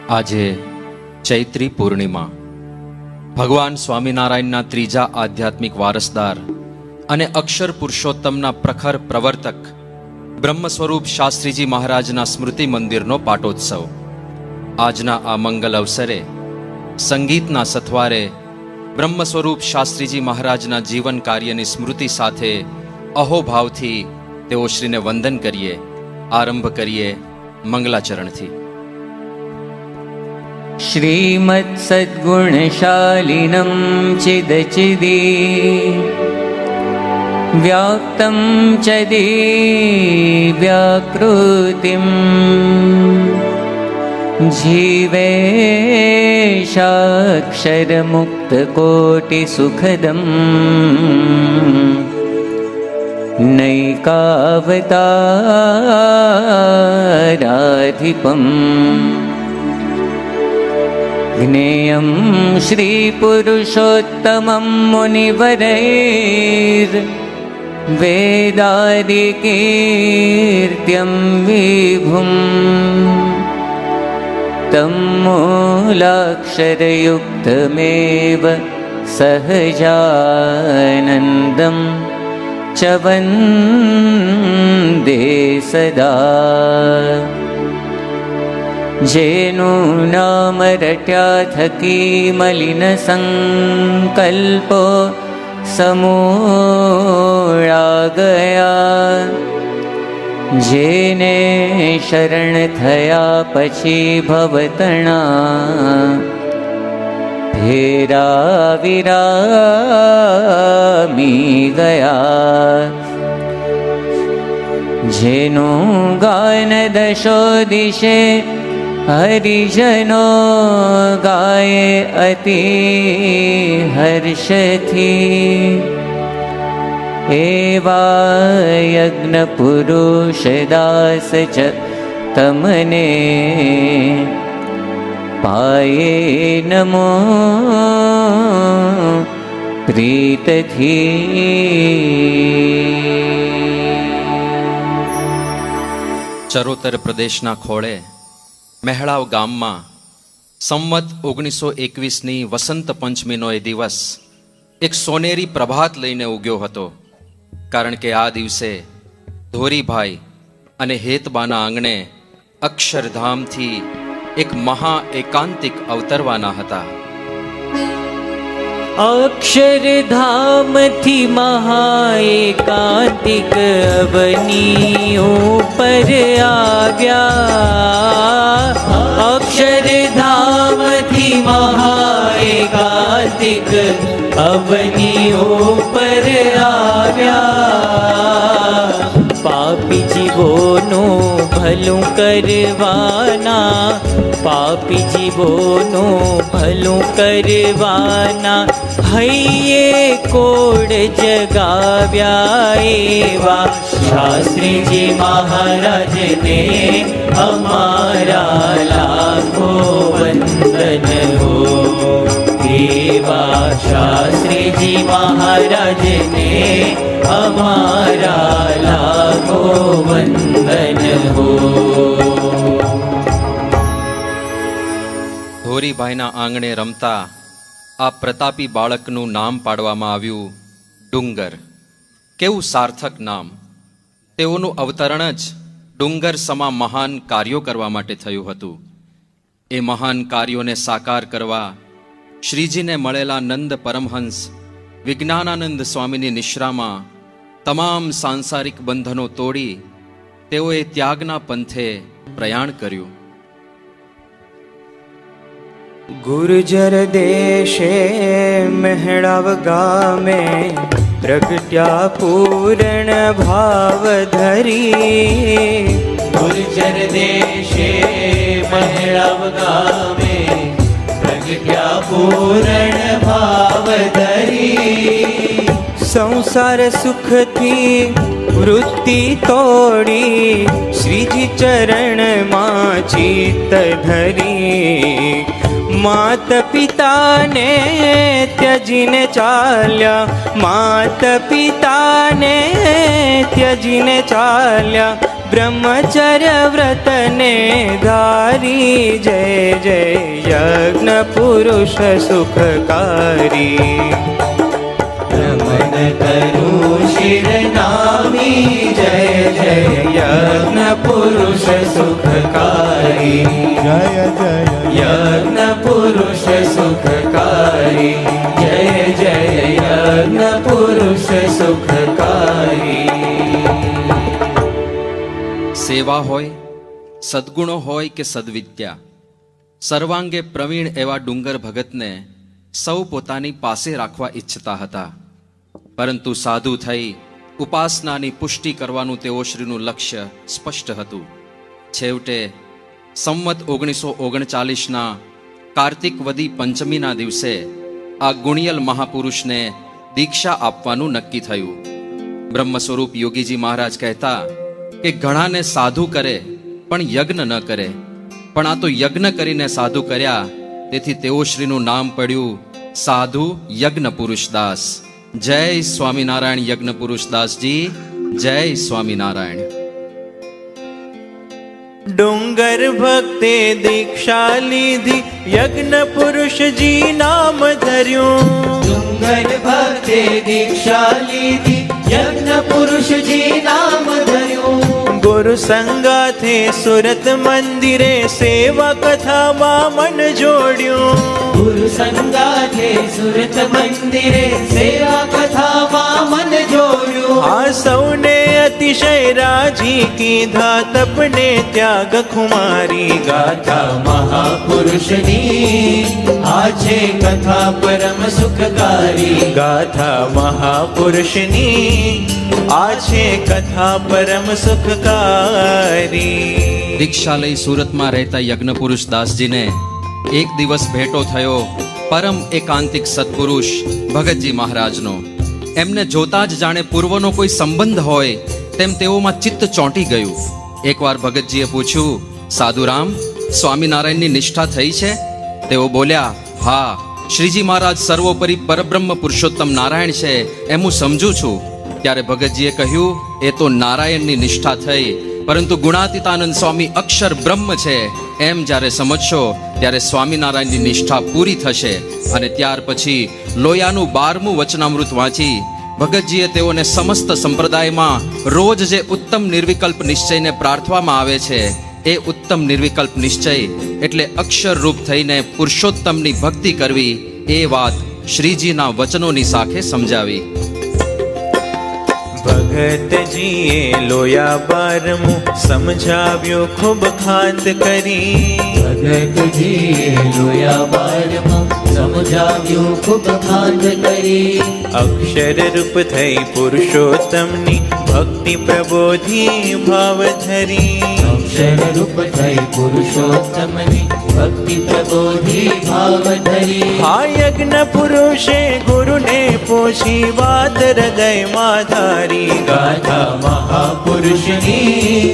આજે ચૈત્રી પૂર્ણિમા, ભગવાન સ્વામિનારાયણના ત્રીજા આધ્યાત્મિક વારસદાર અને અક્ષર પુરુષોત્તમના પ્રખર પ્રવર્તક બ્રહ્મ સ્વરૂપ શાસ્ત્રીજી મહારાજના સ્મૃતિ મંદિરનો પાટોત્સવ. આજના આ મંગલ અવસરે સંગીતના સથવારે બ્રહ્મ સ્વરૂપ શાસ્ત્રીજી મહારાજના જીવન કાર્યની સ્મૃતિ સાથે અહોભાવથી તેઓ શ્રીને વંદન કરીએ. આરંભ કરીએ મંગલાચરણથી. શ્રીમદ સદ્ગુણશાલિનમ ચિદચિદી વ્યાપ્તમ ચદીવ્યાકૃતિમ જીવેશાક્ષરમુક્તકોટિસુખદમ નૈકાવતારાધિપમ જ્ઞેયં શ્રીપુરુષોત્તમં મુનિવરૈર વેદાદિકીર્ત્યં વિભું तं મૂલાક્ષરયુક્તમેવ સહજાનંદં ચ વંદે સદા. જેનું નામ રટ્યા થકી મલિન સંકલ્પો સમૂળા ગયા, જેને શરણ થયા પછી ભવતણા ફેરા વિરામી ગયા. જેનું ગાન દશો દિશે હરિજનો ગાય અતિ હર્ષથી, એવા યજ્ઞ પુરુષ દાસ ચ તમને પાયે નમો પ્રીતથી. ચરોતર પ્રદેશના ખોળે મહેળાવ ગામમાં સંવત 1921ની વસંત પંચમીનો એ દિવસ એક સોનેરી પ્રભાત લઈને ઉગ્યો હતો. કારણ કે આ દિવસે ધોરીભાઈ અને હેતબાના આંગણે અક્ષરધામથી એક મહા એકાંતિક અવતરવાના હતા. અક્ષરધામથી મહા એકાંતિક અવનીઓ પર આવ્યા. અક્ષરધામથી મહા એકાંતિક અવનીઓ પર આવ્યા. પાપી જીવોનું ભલું કરવાના, પાપી જીવોનું ભલું કરવાના હૈયે કોડ જગાવ્યા. એવા શાસ્ત્રીજી મહારાજને અમારા લાખો વંદન હો. એવા શાસ્ત્રીજી મહારાજને અમારા લાખો વંદન હો. ધોરીભાઈના આંગણે રમતા આ પ્રતાપી બાળકનું નામ પાડવામાં આવ્યું ડુંગર. કેવું સાર્થક નામ! તેઓનું અવતરણ જ ડુંગર સમા મહાન કાર્યો કરવા માટે થયું હતું. એ મહાન કાર્યોને સાકાર કરવા શ્રીજીને મળેલા નંદ પરમહંસ વિજ્ઞાનાનંદ સ્વામીની નિશ્રામાં તમામ સાંસારિક બંધનો તોડી તેઓએ ત્યાગના પંથે પ્રયાણ કર્યું. ગુર્જર દેશે મહેળાવ ગામે પ્રગટ્યા પૂર્ણ ભાવ ધરી. ગુર્જર દેશે મહેળાવ ગામે પ્રગટ્યા પૂર્ણ ભાવ ધરી. સંસાર સુખથી વૃત્તિ તોડી શ્રીજી ચરણમાં ચિત્ત ધરી. માત પિતાને ત્યજીને ચાલ્યા, માત પિતાને ત્યજીને ચાલ્યા. બ્રહ્મચર્ય વ્રતને ધારી જય જય યજ્ઞ પુરુષ સુખકારી નમન કરું શિર નામી જય જય યજ્ઞ પુરુષ સુખકારી જય જય યજ્ઞ પુરુષ સુખકારી જય જય યજ્ઞ પુરુષ સુખકારી. સેવા હોય, સદ્ગુણો હોય કે સદવિદ્યા, સર્વાંગે પ્રવીણ એવા ડુંગર ભગતને સૌ પોતાની પાસે રાખવા ઈચ્છતા હતા. પરંતુ સાધુ થઈ ઉપાસનાની પુષ્ટિ કરવાનું તેઓ શ્રીનું લક્ષ્ય સ્પષ્ટ હતું. છેવટે સંવત 1939ના કાર્તિક વદી પંચમીના દિવસે આ ગુણિયલ મહાપુરુષને દીક્ષા આપવાનું નક્કી થયું. બ્રહ્મ સ્વરૂપ યોગીજી મહારાજ કહેતા કે ઘણાને સાધુ કરે પણ યજ્ઞ ન કરે, પણ આ તો યજ્ઞ કરીને સાધુ કર્યા, તેથી તેઓ શ્રીનું નામ પડ્યું સાધુ યજ્ઞ પુરુષદાસ. જય સ્વામિનારાયણ યજ્ઞ પુરુષદાસજી, જય સ્વામિનારાયણ. ડુંગર ભક્તે દીક્ષા લીધી યજ્ઞ પુરુષજી નામ ધર્યું. ડુંગર ભક્તે દીક્ષા લીધી યજ્ઞ પુરુષજી નામ ધર્યું. ગુરુ સંગાથે સુરત મંદિરે સેવા કથામાં મન જોડ્યું. ગુરુ સંગાથે સુરત મંદિરે સેવા કથામાં મન જોડ્યું. આ સૌને અતિશય રાજી કીધા તપને ત્યાગ ખુમારી ગાથા મહાપુરુષની આ છે કથા પરમ સુખકારી. ગાથા મહાપુરુષની આ છે કથા પરમ સુખકારી. દીક્ષા લઈ સુરતમાં રહેતા યજ્ઞ પુરુષ દાસજીને એક દિવસ ભેટો થયો પરમ એકાંતિક સત્પુરુષ ભગતજી મહારાજનો. એમને જોતા જ જાણે પૂર્વનો કોઈ સંબંધ હોય તેમ તેઓમાં ચિત્ત ચોંટી ગયું. એકવાર ભગતજીએ પૂછ્યું, સાધુરામ, સ્વામિનારાયણની નિષ્ઠા થઈ છે? તેઓ બોલ્યા, હા, શ્રીજી મહારાજ સર્વોપરી પરબ્રહ્મ પુરુષોત્તમ નારાયણ છે એમ હું સમજું છું. ત્યારે ભગતજીએ કહ્યું, એ તો નારાયણની નિષ્ઠા થઈ, પરંતુ ગુણાતીતાનંદ સ્વામી અક્ષર બ્રહ્મ છે એમ જ્યારે સમજશો ત્યારે સ્વામિનારાયણની નિષ્ઠા પૂરી થશે. અને ત્યાર પછી લોયાનું 12મું વચનામૃત વાંચી ભગતજીએ તેઓને સમસ્ત સંપ્રદાયમાં રોજ જે ઉત્તમ નિર્વિકલ્પ નિશ્ચયને પ્રાર્થવામાં આવે છે એ ઉત્તમ નિર્વિકલ્પ નિશ્ચય એટલે અક્ષર રૂપ થઈને પુરુષોત્તમની ભક્તિ કરવી, એ વાત શ્રીજીના વચનોની સાથે સમજાવી. ભગતજીએ લોયા 12મું સમજાવ્યું ખૂબ ખાત કરી. ભગતજીએ લોયા 12મું સમજાવ્યું ખૂબ ખાત કરી. અક્ષર રૂપ થઈ પુરુષોત્તમની ભક્તિ પ્રબોધી ભાવ ધરી. અક્ષર રૂપ થઈ પુરુષોત્તમની ભક્તિ પ્રબોધી ભાવ ધરી. આ યજ્ઞ પુરુષે ગુરુને પૂછી વાત હૃદયમાં ધારી. ગાથા મહાપુરુષની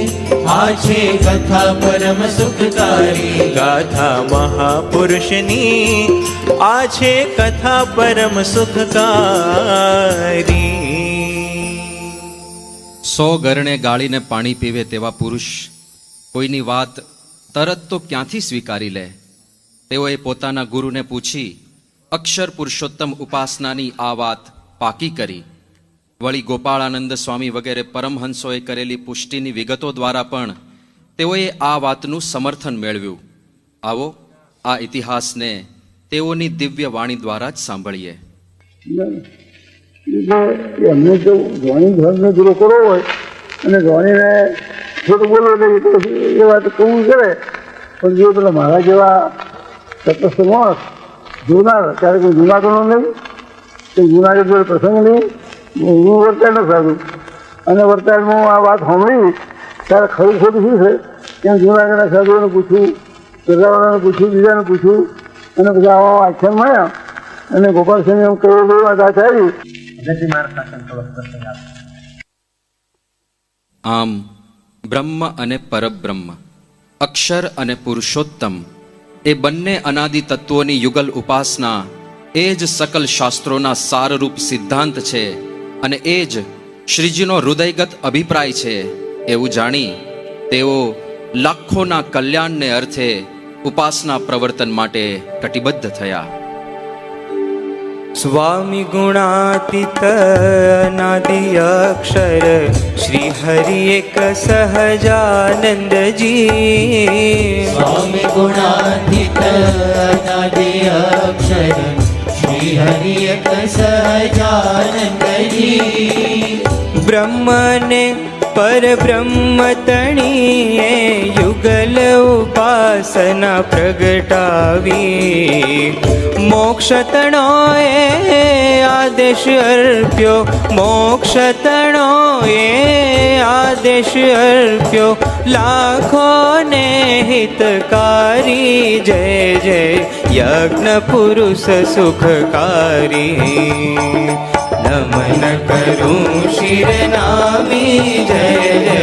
આ છે કથા પરમ સુખકારી. ગાથા મહાપુરુષની આ છે કથા પરમ સુખકારી. 100 ગરણે ગાળીને પાણી પીવે તેવા પુરુષ કોઈની વાત તરત તો ક્યાંથી સ્વીકારી લે? તેઓએ પોતાના ગુરુને પૂછી અક્ષર પુરુષોત્તમ ઉપાસનાની આ વાત પાકી કરી. વળી ગોપાળાનંદ સ્વામી વગેરે પરમહંસોએ કરેલી પુષ્ટિની વિગતો દ્વારા પણ તેઓએ આ વાતનું સમર્થન મેળવ્યું. આવો આ ઇતિહાસને તેઓની દિવ્ય વાણી દ્વારા જ સાંભળીએ. એમને જો ધોની ધર્મને પૂરો કરવો હોય અને ધોનીને ખોટું બોલો એટલે એ વાત કબૂલ કરે, પણ જો પેલા મારા જેવા તટસ્થ માણસ જોનાર ત્યારે કોઈ જુનાગઢનો નહીં, કોઈ જુનાગઢ જોડે પ્રસંગ નહીં, હું વરતાલ ન સાધું અને વરતાલમાં આ વાત સાંભળી ત્યારે ખરું ખોટું શું છે ત્યાં જુનાગઢના સાધુઓને પૂછ્યું, પ્રજાવાળાને પૂછ્યું, બીજાને પૂછ્યું અને પછી આવા આખ્યાન મળ્યા અને ગોપાલ સિંહ એમ કહ્યું વાત આ આવી. આમ બ્રહ્મ અને પરબ્રહ્મ, અક્ષર અને પુરુષોત્તમ એ બંને અનાદિ તત્વોની યુગલ ઉપાસના એ જ સકલ શાસ્ત્રોના સારરૂપ સિદ્ધાંત છે અને એ જ શ્રીજીનો હૃદયગત અભિપ્રાય છે એવું જાણી તેઓ લાખોના કલ્યાણને અર્થે ઉપાસના પ્રવર્તન માટે કટિબદ્ધ થયા. સ્વામી ગુણાતીત અનાદિ અક્ષર શ્રી હરિ એક સહજાનંદજી. સ્વામી ગુણાતીત અનાદિ અક્ષર શ્રી હરિ એક સહજાનંદજી. બ્રહ્મને પરબ્રહ્મ તણીએ યુગલ ઉપાસના પ્રગટાવી. મોક્ષ તણોએ આદેશ અર્પ્યો, મોક્ષ તણોએ આદેશ અર્પ્યો, લાખોને હિતકારી. જય જય યજ્ઞ પુરુષ સુખકારી. નમન કરું શિર નામી. જય જય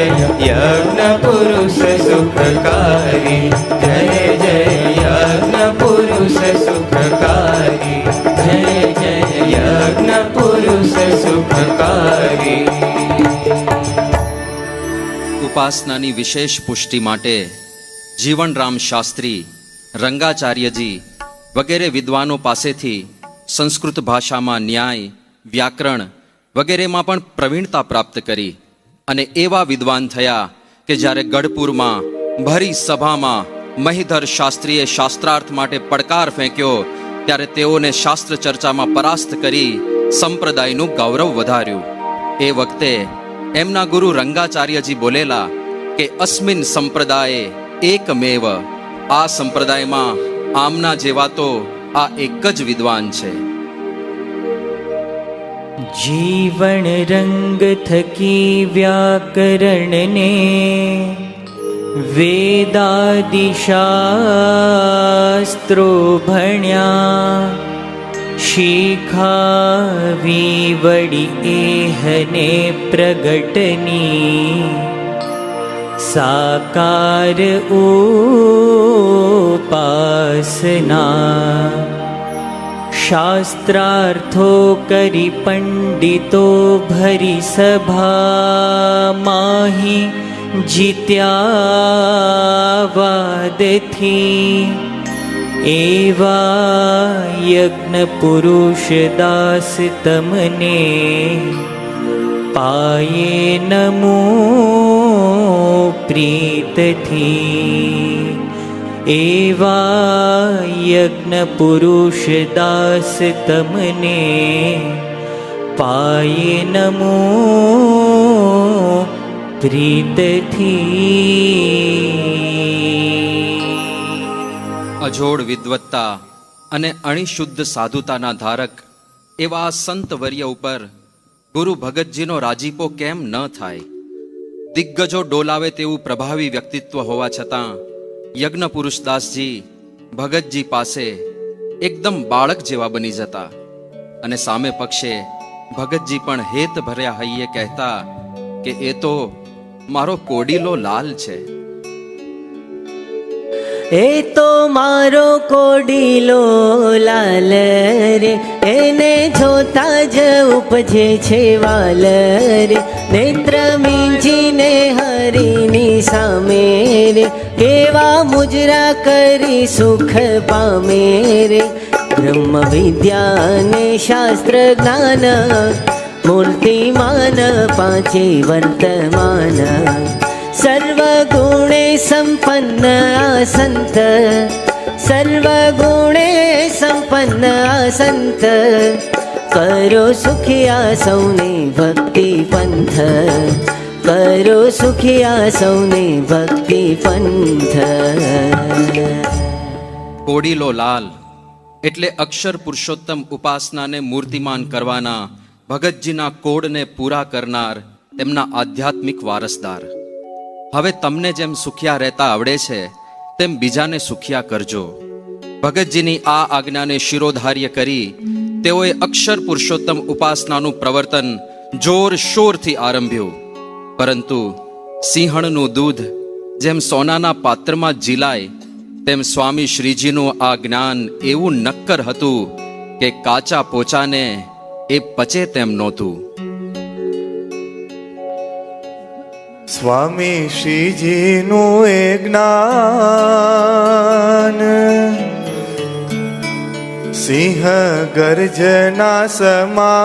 યજ્ઞ પુરુષ સુખકારી. જય જય યજ્ઞ પુરુષ સુખકારી. જય જય યજ્ઞ પુરુષ સુખકારી. ઉપાસનાની વિશેષ પુષ્ટિ માટે જીવનરામ શાસ્ત્રી, રંગાચાર્યજી વગેરે વિદ્વાનો પાસેથી સંસ્કૃત ભાષામાં ન્યાય, વ્યાકરણ વગેરેમાં પણ પ્રવીણતા પ્રાપ્ત કરી અને એવા વિદ્વાન થયા કે જ્યારે ગઢપુરમાં ભરી સભામાં મહિધર શાસ્ત્રીએ શાસ્ત્રાર્થ માટે પડકાર ફેંક્યો ત્યારે તેઓને શાસ્ત્ર ચર્ચામાં પરાસ્ત કરી સંપ્રદાયનું ગૌરવ વધાર્યું. એ વખતે એમના ગુરુ રંગાચાર્યજી બોલેલા કે અસ્મિન સંપ્રદાયે એકમેવ, આ સંપ્રદાયમાં આમના જેવા તો આ એક જ વિદ્વાન છે. જીવન રંગ થકી વ્યાકરણને વેદાદિશાસ્ત્રો ભણ્યા. શીખાવી વડી એહને પ્રગટની. સાકાર ઉપાસના. શાસ્ત્રાર્થો કરી પંડિતો ભરી સભા. માહી જીત્યા વાદથી. એવા યજ્ઞ પુરુષ દાસ તમને પાયે નમો પ્રીતથી. એવા યજ્ઞ પુરુષ દાસ તમને પાયે નમો પ્રીતથી. અજોડ વિદ્વત્તા અને અણિશુદ્ધ સાધુતાના ધારક એવા સંતવર્ય ઉપર ગુરુ ભગતજીનો રાજીપો કેમ ન થાય? દિગ્ગજો ડોલાવે તેવું પ્રભાવી વ્યક્તિત્વ હોવા છતાં યજ્ઞ પુરુષદાસજી ભગતજી પાસે એકદમ બાળક જેવા બની જતા અને સામે પક્ષે ભગતજી પણ હેત ભર્યા હૈયે કહેતા કે એ તો મારો કોડીલો લાલ છે. એ તો મારો કોડીલો લાલ રે, એને જોતા જ ઉપજે છે વાલ રે. નેત્ર મીંચીને હરિની સામે રે, કેવા મુજરા કરી સુખ પામે રે. બ્રહ્મ વિદ્યા ને શાસ્ત્ર જ્ઞાન, મૂર્તિમાન પાંચે વર્તમાન. સર્વ ગુણે સંપન્ન આ સંત, સર્વ ગુણે સંપન્ન આ સંત. કરો સુખિયા સૌને ભક્તિ પંથ, કરો સુખિયા સૌને ભક્તિ પંથ. કોડીલો લાલ એટલે અક્ષર પુરુષોત્તમ ઉપાસનાને મૂર્તિમાન કરવાના ભગતજીના કોડને પૂરા કરનાર તેમના આધ્યાત્મિક વારસદાર. હવે તમને જેમ સુખિયા રહેતા આવડે છે તેમ બીજાને સુખિયા કરજો. ભગતજીની આ આજ્ઞાને શિરોધાર્ય કરી તેઓએ અક્ષર પુરુષોત્તમ ઉપાસનાનું પ્રવર્તન જોર શોરથી આરંભ્યું. પરંતુ સિંહણનું દૂધ જેમ સોનાના પાત્રમાં જીલાય તેમ સ્વામી શ્રીજીનું આ જ્ઞાન એવું નક્કર હતું કે કાચા પોચાને એ પચે તેમ નહોતું. સ્વામી શ્રીજીનું એ જ્ઞાન સિંહ ગર્જના સમાન,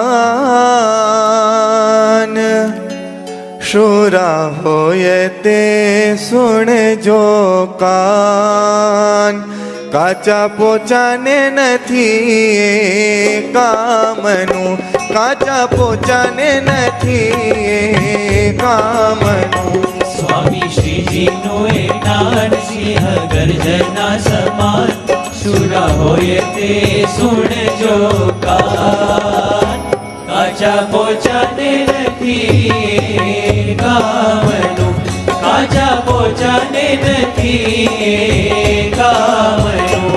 શુરા હોય તે સુણજો કાન, કાચા પોચાને નથી એ કામનું, કાચા પોચાને નથી એ કામનું. સ્વામી શ્રીજીનું એ જ્ઞાન સિંહ ગર્જના સમાન, શુરા હોય તે સુણજો કાન, કાચા પોચાને નથી કામનું, કાચા પોચાને નથી કામનું.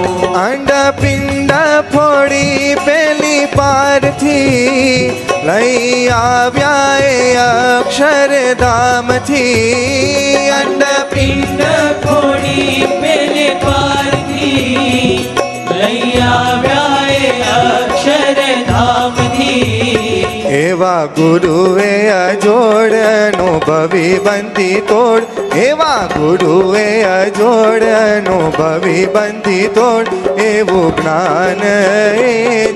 અંડા પિંડા ફોડી પેલી પારથી લઈ આવ્યા એ અક્ષરધામથી. અંડા પિંડ ફોડી પેલે પારથી લઈ આવ્યા એ અક્ષરધામથી. એવા ગુરુએ અજોડનો ભવી બંધી તોડ, એવા ગુરુએ અજોડનો ભવી બંધી તોડ, એવું જ્ઞાન એ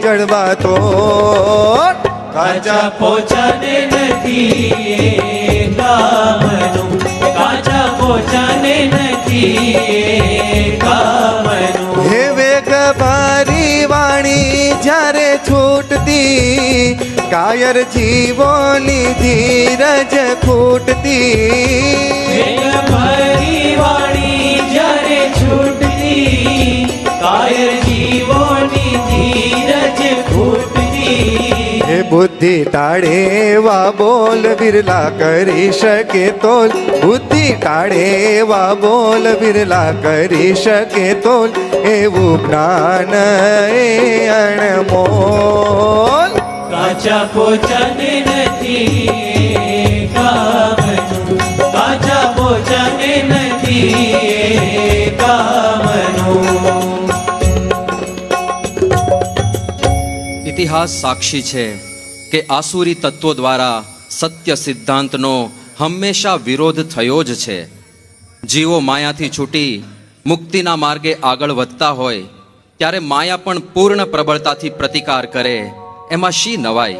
જડવા તોડ. કાચા પોચાને નથી કામનું, કાચા પોચાને નથી કામનું. હે વેગ ભારી વાણી જ્યારે છૂટતી, કાયર જીવોની ધીરજ ખૂટતી. ભરી વાણી જ્યારે છૂટતી, કાયર જીવોની ધીરજ ખૂટતી. હે બુદ્ધિ ટાળે એવા બોલ વિરલા કરી શકે તોલ, બુદ્ધિ ટાળે એવા બોલ વિરલા કરી શકે તોલ, એવું જ્ઞાન એ અણમોલ. કાચા પોચાને નથી કામનું, કાચા પોચાને નથી કામનું. ઇતિહાસ સાક્ષી છે કે આસુરી તત્વો દ્વારા સત્ય સિદ્ધાંતનો હંમેશા વિરોધ થયો જ છે. જીવો માયાથી છૂટી મુક્તિના માર્ગે આગળ વધતા હોય ત્યારે માયા પણ પૂર્ણ પ્રબળતાથી પ્રતિકાર કરે, એમાં શી નવાઈ?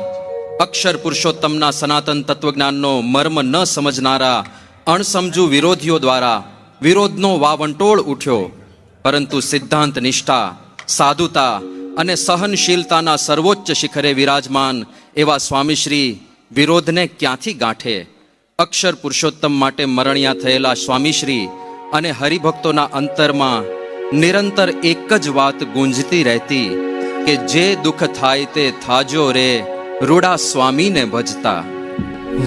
અક્ષર પુરુષોત્તમના સનાતન તત્વજ્ઞાનનો મર્મ ન સમજનારા અણસમજુ વિરોધીઓ દ્વારા વિરોધનો વાવંટોળ ઉઠ્યો, પરંતુ સિદ્ધાંત નિષ્ઠા, સાધુતા અને સહનશીલતાના સર્વોચ્ચ શિખરે વિરાજમાન એવા સ્વામીશ્રી વિરોધને ક્યાંથી ગાંઠે? અક્ષર પુરુષોત્તમ માટે મરણિયા થયેલા સ્વામીશ્રી અને હરિભક્તોના અંતરમાં નિરંતર એક જ વાત ગુંજતી રહેતી કે જે દુઃખ થાય તે થાજો રે રૂડા સ્વામીને ભજતા.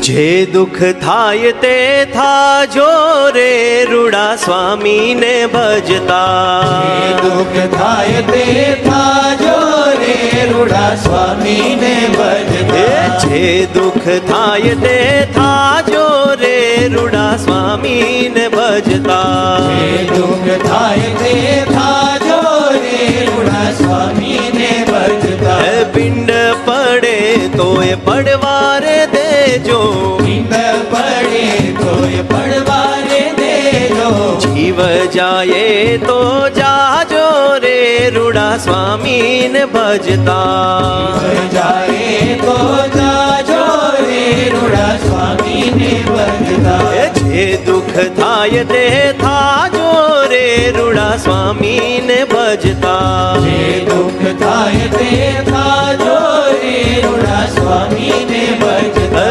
જે દુઃખ થાય તે થાજો રે રૂડા સ્વામીને ભજતા. દુઃખ થાય તે થાજો રે રૂડા સ્વામીને ભજતા. જે દુઃખ થાય તે થાજો રે રૂડા સ્વામીને ભજતા. દુઃખ થાય તે થાજો રે રૂડા સ્વામીને ભજતા. પિંડ પડે તોય પડવારે દેજો, પિંડ પડે તોય પડવારે દેજો. જીવ જાય તો જાજો રે રૂડા સ્વામીને ભજતા. જાય તો જાજો રે રૂડા સ્વામીને ભજતા. જે દુઃખ થાય તે થાજો રે રૂડા સ્વામીને ભજતા. જે દુઃખ થાય તે થાજો રે રૂડા સ્વામીને ભજતા.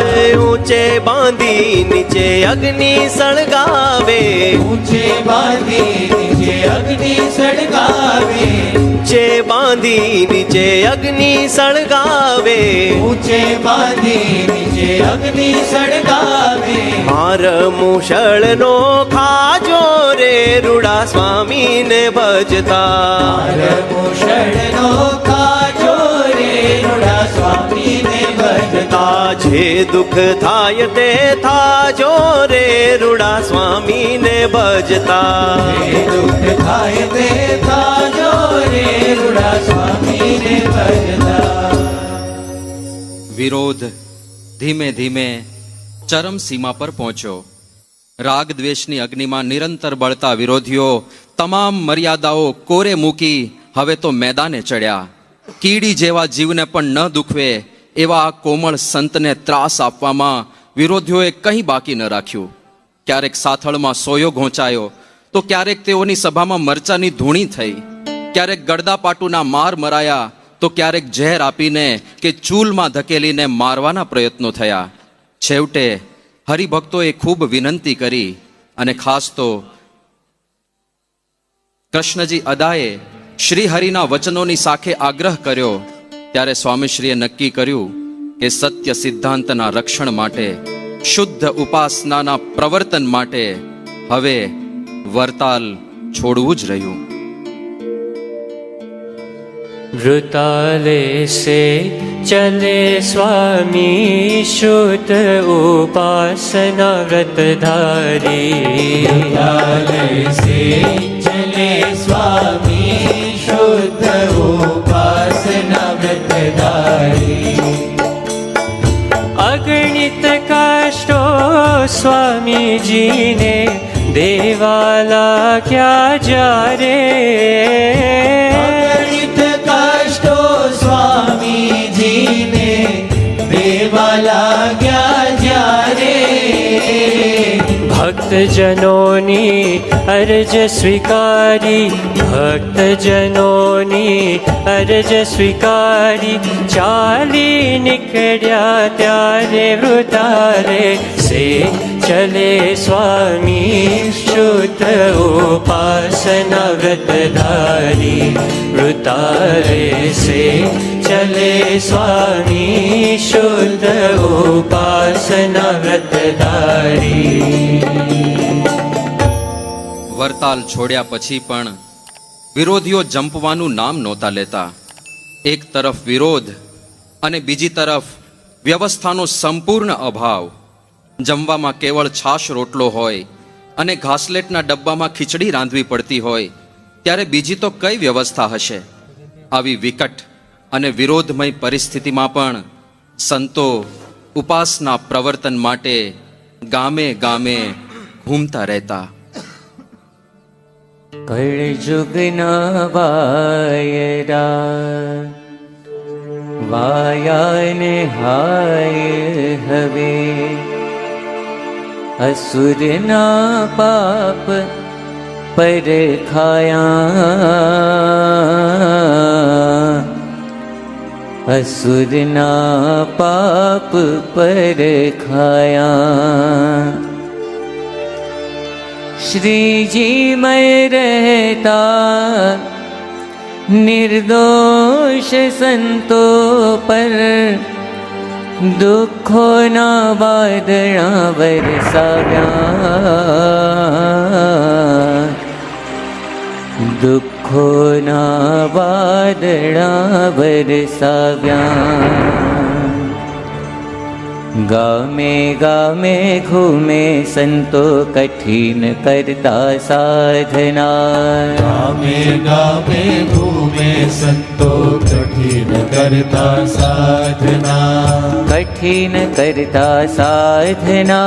ઊંચે બાંધી નીચે અગ્નિ સળગાવે, ઊંચે બાંધી નીચે અગ્નિ સળગાવે. ઊંચે બાંધી નીચે અગ્નિ સળગાવે, ઊંચે બાંધી નીચે અગ્નિ સળગાવે. માર મુશળનો ખાજો રે રૂડા સ્વામીને ભજતા. મુશળનો ખાજો રે રૂડા સ્વામીને ભજતા. જે દુઃખ થાય તે થાજો રે રૂડા સ્વામીને ભજતા. દુઃખ થાય તે થાજો રે રૂડા સ્વામીને ભજતા. વિરોધ ધીમે ધીમે ચરમ સીમા પર પહોંચ્યો. રાગ દ્વેષની અગ્નિમાં નિરંતર બળતા વિરોધીઓ તમામ મર્યાદાઓ કોરે મૂકી હવે તો મેદાને ચડ્યા. કીડી જેવા જીવને પણ ન દુખવે એવા આ કોમળ સંતને ત્રાસ આપવામાં વિરોધીઓએ કંઈ બાકી ન રાખ્યું. ક્યારેક સાથળમાં સોયો ઘોંચાયો તો ક્યારેક તેઓની સભામાં મરચાની ધૂણી થઈ, ક્યારેક ગડદાપાટુના માર મરાયા તો ક્યારેક ઝેર આપીને કે ચૂલમાં ધકેલીને મારવાના પ્રયત્નો થયા. છેવટે હરિભક્તોએ ખૂબ વિનંતી કરી અને ખાસ તો કૃષ્ણજી અદાએ શ્રી હરિના વચનોની સાથે આગ્રહ કર્યો. ત્યારે સ્વામીશ્રીએ નક્કી કર્યું કે સત્ય સિદ્ધાંતના રક્ષણ માટે, શુદ્ધ ઉપાસનાના પ્રવર્તન માટે હવે વરતાલ છોડવું જ રહ્યું. वृताले से चले स्वामी शुद्ध उपासना व्रतधारी. वृताले से चले स्वामी शुद्ध उपासना व्रतधारी. अगणित कष्टो स्वामी जी ने देवाला क्या जा रे. भक्तजनोनी अर्ज स्वीकारी, भक्तजनोनी अर्ज स्वीकारी. चाली निकळ्या त्यारे वृताले से चले स्वामी शुद्ध उपासना व्रतधारी. वृताले से चले स्वामी शुद्ध उपासना व्रतधारी. વરતાલ છોડ્યા પછી પણ વિરોધીઓ જંપવાનું નામ નહોતા લેતા. એક તરફ વિરોધ અને બીજી તરફ વ્યવસ્થાનો સંપૂર્ણ અભાવ. જમવામાં કેવળ છાશ રોટલો હોય અને ઘાસલેટના ડબ્બામાં ખીચડી રાંધવી પડતી હોય ત્યારે બીજી તો કઈ વ્યવસ્થા હશે? આવી વિકટ અને વિરોધમય પરિસ્થિતિમાં પણ સંતો ઉપાસના પ્રવર્તન માટે ગામે ગામે ઘૂમતા રહેતા. કળજુગના વાયરા વાયાને હાય હવે. અસુરના પાપ પર ખાયા, असुरना पाप पर खाया. श्री जी मैं रहता निर्दोष संतो पर, दुखो ना वादळा वरसाव्या. दुखो ना वादळा वरसाव्या. गामे गामे घूमे संतो कठिन करता साधना. गामे गामे घूमे संतो कठिन करता साधना. कठिन करता साधना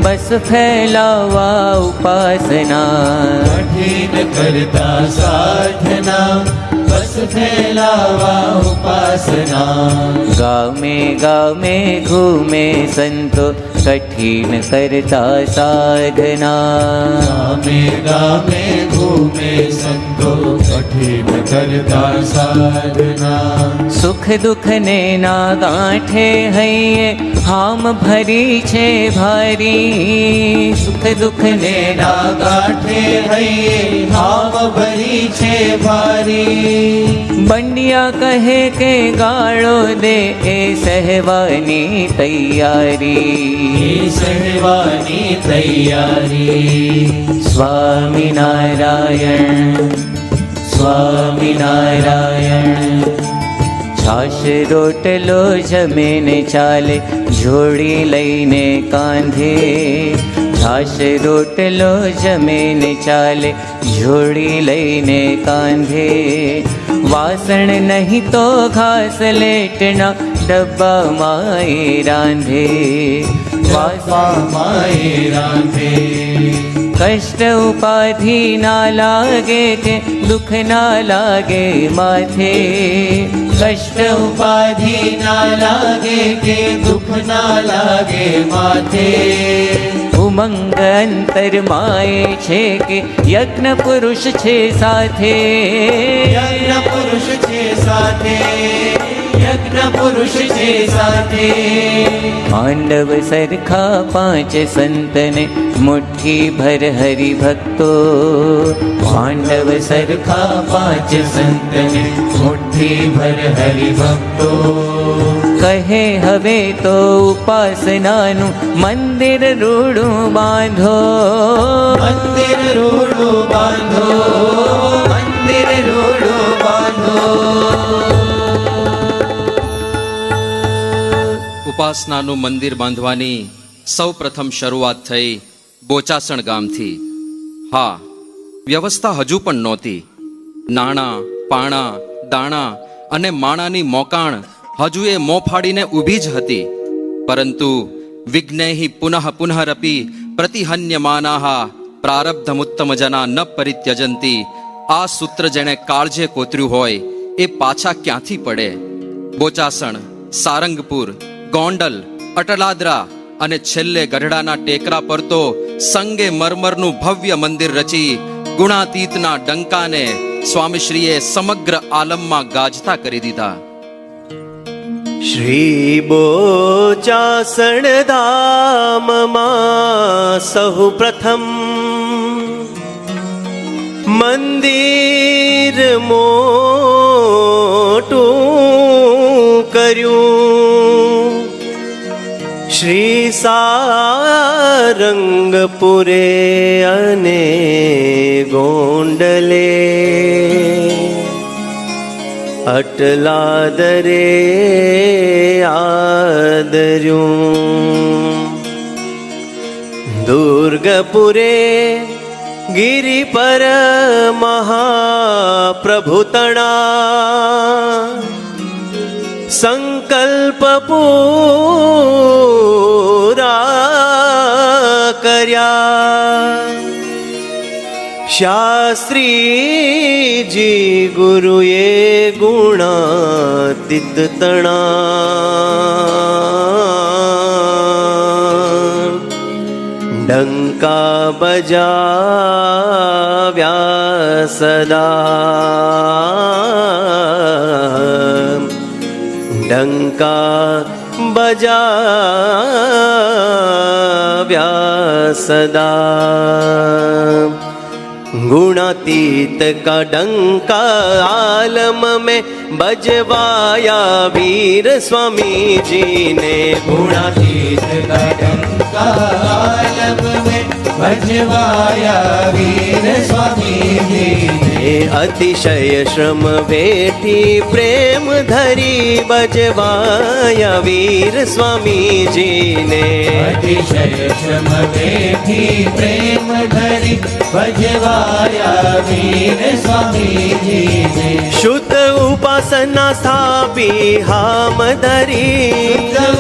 बस फैलावा उपासना. कठिन करता साधना बस फैलावा उपासना. गामे गामे घूमे संतो कठिन करता साधना. गामे गामे घूमे संतो कठिन करता साधना. सुख दुख ने ना गांठे हૈયે હામ ભરી છે ભારી. સુખ દુખ ને ના ગાંઠે હૈયે હામ ભરી છે ભારી. બંડિયા કહે કે ગાળો દે એ સહેવાની તૈયારી. સહેવાની તૈયારી. સ્વામિનારાયણ સ્વામિનારાયણ. છાશ રોટલો જમે ને ચાલે જોડી લઈને કાંધે. છાશ રોટલો જમે ને ચાલે જોડી લઈને કાંધે. વાસણ નહીં તો ઘાસ લેટના ડબ્બામાં એ રાંધે. માએ રાંધે. કષ્ટ ઉપાધિ ના લાગે કે દુઃખ ના લાગે માથે. કષ્ટ ઉપાધિ ના લાગે કે દુઃખ ના લાગે માથે. ઉમંગ અંતર માએ છે કે યજ્ઞ પુરુષ છે સાથે. યજ્ઞ પુરુષ છે સાથે, યજ્ઞ પુરુષ છે સાથે. પાંડવ સરખા પાંચ સંતને મુઠ્ઠી ભર હરિભક્તો. પાંડવ સરખા પાંચ સંતને મુઠ્ઠી ભર હરિભક્તો. કહે હવે તો ઉપાસનાનું મંદિર રૂડું બાંધો. મંદિર રૂડું બાંધો, મંદિર રૂડું બાંધો. ઉપાસનાનું મંદિર બાંધવાની સૌ પ્રથમ શરૂઆત થઈ બોચાસણ ગામથી. હા, વ્યવસ્થા હજુ પણ નહોતી. નાણાં, પાણા, દાણા અને માણાની મોકાણ હજુ એ મોં ફાડીને ઊભી જ હતી. પરંતુ વિઘ્નૈહિ પુનઃ પુનઃરપી પ્રતિહન્યમાનાઃ પ્રારબ્ધમુત્તમ જના ન પરિત્યજંતી. આ સૂત્ર જેણે કાળજે કોતર્યું હોય એ પાછા ક્યાંથી પડે? બોચાસણ, સારંગપુર, ગોંડલ, અટલાદરા અને છેલ્લે ગઢડાના ટેકરા પર તો સંગે મરમરનું ભવ્ય મંદિર રચી ગુણાતીતના ડંકાને સ્વામીશ્રીએ સમગ્ર આલમમાં ગાજતા કરી દીધા. શ્રી બોચાસણ ધામમાં સહુ પ્રથમ મંદિર મોટું કર્યું. શ્રી સારંગપુરે અને ગોંડલે અટલાદરે આદર્યું. દુર્ગપુરે ગિરિ પર મહાપ્રભુતણા સંકલ્પ પૂરા કર્યા. શાસ્ત્રીજી ગુરુએ ગુણાતીત તણા ડંકા બજાવ્યા સદા. ડંકા बजाव्या सदा गुणातीत का डंका आलम में बजवाया वीर स्वामी जी ने गुणातीत का डंका आलम में बजवाया वीर स्वामी जी ने अतिशय श्रम वेठी प्रेम धरी बजवाया वीर स्वामी जी ने अतिशय श्रम वेठी प्रेम धरी बजवाया वीर स्वामी जी ने शुद्ध उपासना स्थापी हाम धरी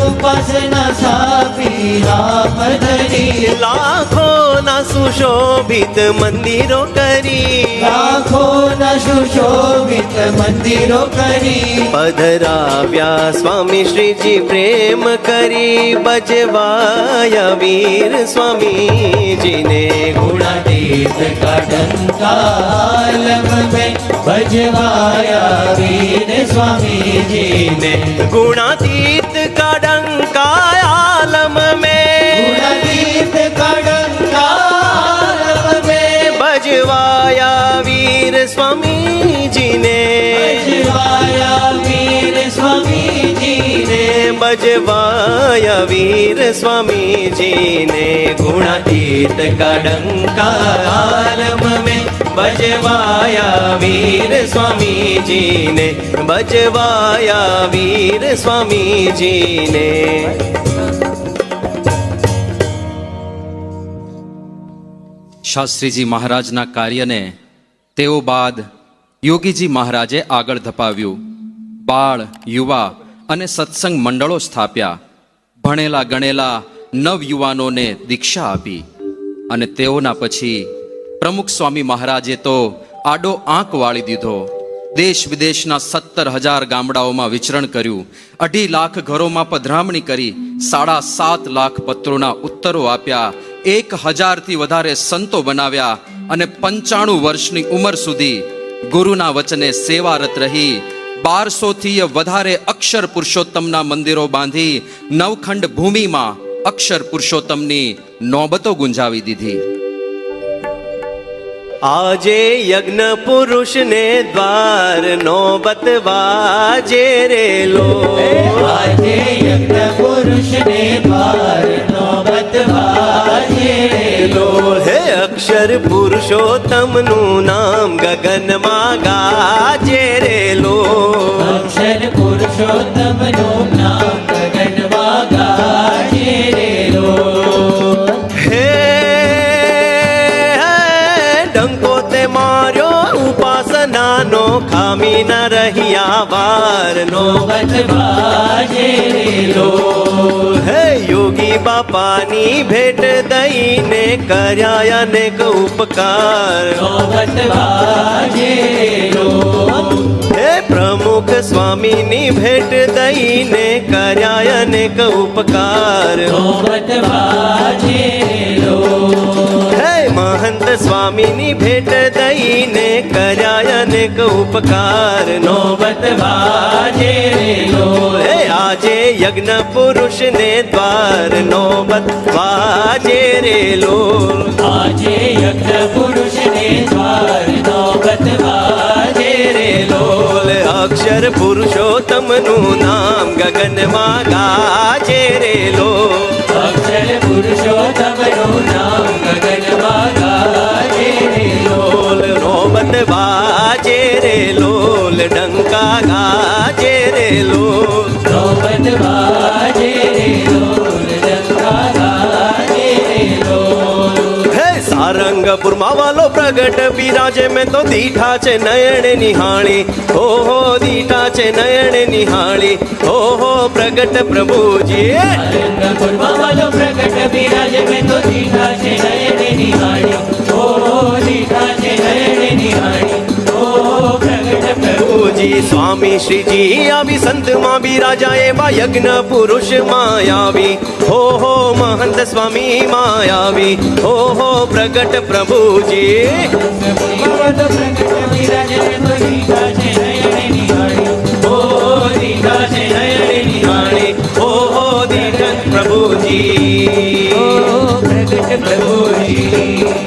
उपासना स्थापी हाम धरी लाखों ना सुशोभित मंदिरों करी लाखों न सुशोभित मंदिरों करी पधराव्या स्वामी श्रीजी प्रेम करी बजवाया वीर स्वामी जी ने गुणातीत का डंका आलम में बजवाया वीर स्वामी जी ने गुणातीत का डंका आलम में गुणातीत का डंका आलम में बजवाया वीर स्वामी जी ने बजवाया वीर स्वामी जी ने बजवाया वीर स्वामी जी ने गुणातीत का डंका आलम में बजवाया वीर स्वामी जी ने बजवाया वीर स्वामी जी ने શાસ્ત્રીજી મહારાજના કાર્યને તેઓ બાદ યોગીજી મહારાજે આગળ ધપાવ્યું. બાળ, યુવા અને સત્સંગ મંડળો સ્થાપ્યા. ભણેલા ગણેલા નવયુવાનોને દીક્ષા આપી અને તેઓના પછી પ્રમુખ સ્વામી મહારાજે તો આડો આંક વાળી દીધો. દેશ વિદેશના 17,000 ગામડાઓમાં વિચરણ કર્યું, 2.5 લાખ ઘરોમાં પધરામણી કરી, 7.5 લાખ પત્રોના ઉત્તરો આપ્યા, 1,000થી વધારે સંતો બનાવ્યા અને 95 વર્ષની ઉંમર સુધી ગુરુના વચને સેવારત રહી 1200થી વધારે અક્ષર પુરુષોત્તમના મંદિરો બાંધી નવખંડ ભૂમિમાં અક્ષર પુરુષોત્તમની નોબતો ગુંજાવી દીધી. આજે યજ્ઞ પુરુષ ને દ્વાર નોબત વાજે રે લો. આજે યજ્ઞ પુરુષ ને દ્વાર નોબત વાજે રે લો. હે અક્ષર પુરુષોત્તમનું નામ ગગનમાં ગાજે રે લો. અક્ષર પુરુષોત્તમનું નામ ગગનમાં ગાજે રે લો. હે ડંકો તે માર્યો ઉપાસનાનો ખામી ન રહ્યા વાર નોબત વાજે રે લો. હે યોગી બાપાની ભેટ દઈને કર્યા અનેક ઉપકાર નોબત વાજે રે લો. હે પ્રમુખ સ્વામીની ભેટ દઈને કર્યા અનેક ઉપકાર નોબત વાજે રે લો. હે મહંત સ્વામીની ભેટ દઈને કર્યા અનેક ઉપકાર નોબત વાજે રે લો. હે આજે યજ્ઞ પુરુષ ને દ્વાર નોબત વાજે રે લો. આજે યજ્ઞ પુરુષ ને દ્વાર નોબત વાજે રે લો. અક્ષર પુરુષોત્તમનું નામ ગગનમાં ગાજે રે લો. અક્ષર પુરુષોત્તમનું નામ ગગનમાં ગાજે રે લો. નોબત વાજે રે લોલ ડંકા ગાજે રે લો. નોબત વાજે રે લોલ ડંકા ગાજે રે લો. હે સારંગપુરમાં વાલો પ્રગટ બિરાજે મેં તો દીઠા છે નયન નિહાળી. ઓહો દીઠા છે નયન નિહાળી. ઓહો પ્રગટ પ્રભુજી. સારંગપુરમાં વાલો પ્રગટ બિરાજે મેં તો દીઠા છે નયન નિહાળી. ઓ દીઠા છે નયન નિહાળી. ઓ પ્રગટ પ્રભુજી સ્વામી શ્રીજી આવી સંતમાં બિરાજા એવા યજ્ઞ પુરુષ માયાવી. ઓહો મહંત સ્વામી માયાવી. ઓહો પ્રગટ પ્રભુજી. સારંગપુરમાં વાલો પ્રગટ બિરાજે મેં તો દીઠા છે નયન નિહાળી. ઓ દીઠા છે નયન નિહાળી. ઓહો દીઠ પ્રભુજી. ઓ પ્રગટ પ્રભુજી.